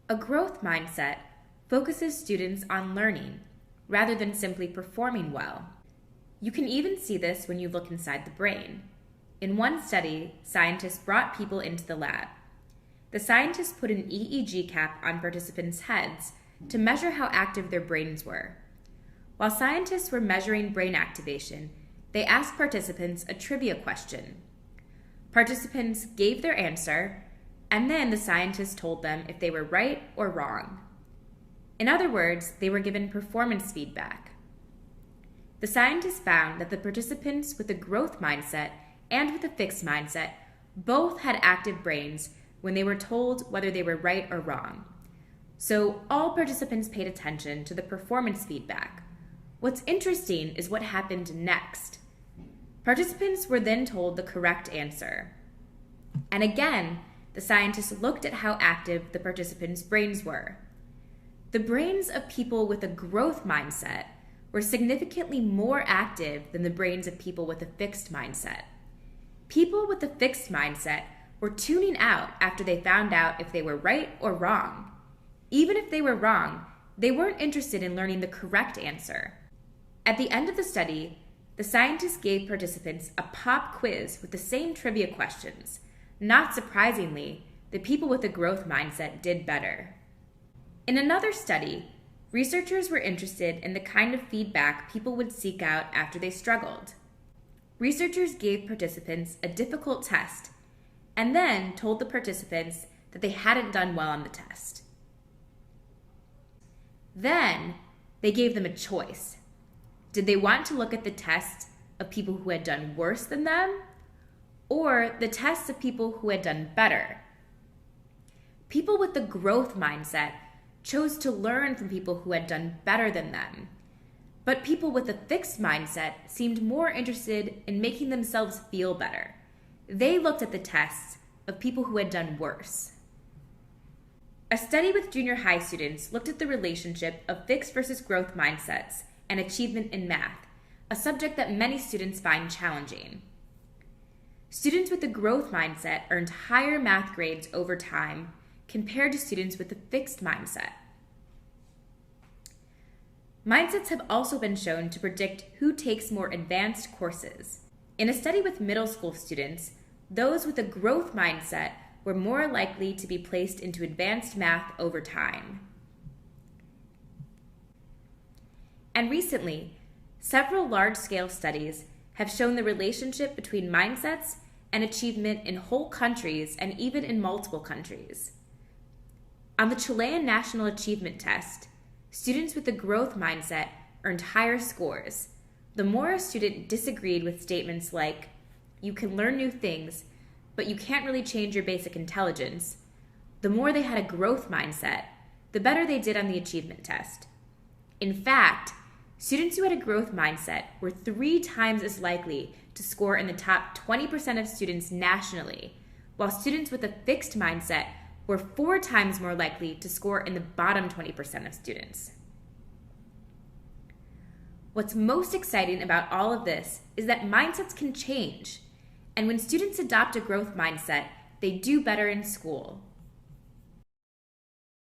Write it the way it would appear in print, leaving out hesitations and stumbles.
A growth mindset focuses students on learning rather than simply performing well. You can even see this when you look inside the brain. In one study, scientists brought people into the lab. The scientists put an EEG cap on participants' heads to measure how active their brains were. While scientists were measuring brain activation, they asked participants a trivia question. Participants gave their answer, and then the scientists told them if they were right or wrong. In other words, they were given performance feedback. The scientists found that the participants with a growth mindset and with a fixed mindset both had active brains when they were told whether they were right or wrong. So all participants paid attention to the performance feedback. What's interesting is what happened next. Participants were then told the correct answer. And again, the scientists looked at how active the participants' brains were. The brains of people with a growth mindset were significantly more active than the brains of people with a fixed mindset. People with a fixed mindset were tuning out after they found out if they were right or wrong. Even if they were wrong, they weren't interested in learning the correct answer. At the end of the study, the scientists gave participants a pop quiz with the same trivia questions. Not surprisingly, the people with a growth mindset did better. In another study, researchers were interested in the kind of feedback people would seek out after they struggled. Researchers gave participants a difficult test and then told the participants that they hadn't done well on the test. Then they gave them a choice. Did they want to look at the tests of people who had done worse than them, or the tests of people who had done better? People with the growth mindset chose to learn from people who had done better than them. But people with a fixed mindset seemed more interested in making themselves feel better. They looked at the tests of people who had done worse. A study with junior high students looked at the relationship of fixed versus growth mindsets and achievement in math, a subject that many students find challenging. Students with a growth mindset earned higher math grades over time compared to students with a fixed mindset. Mindsets have also been shown to predict who takes more advanced courses. In a study with middle school students, those with a growth mindset were more likely to be placed into advanced math over time. And recently, several large-scale studies have shown the relationship between mindsets and achievement in whole countries and even in multiple countries. On the Chilean National Achievement Test, students with a growth mindset earned higher scores. The more a student disagreed with statements like, "You can learn new things, but you can't really change your basic intelligence," the more they had a growth mindset, the better they did on the achievement test. In fact, students who had a growth mindset were 3 times as likely to score in the top 20% of students nationally, while students with a fixed mindset were 4 times more likely to score in the bottom 20% of students. What's most exciting about all of this is that mindsets can change, and when students adopt a growth mindset, they do better in school.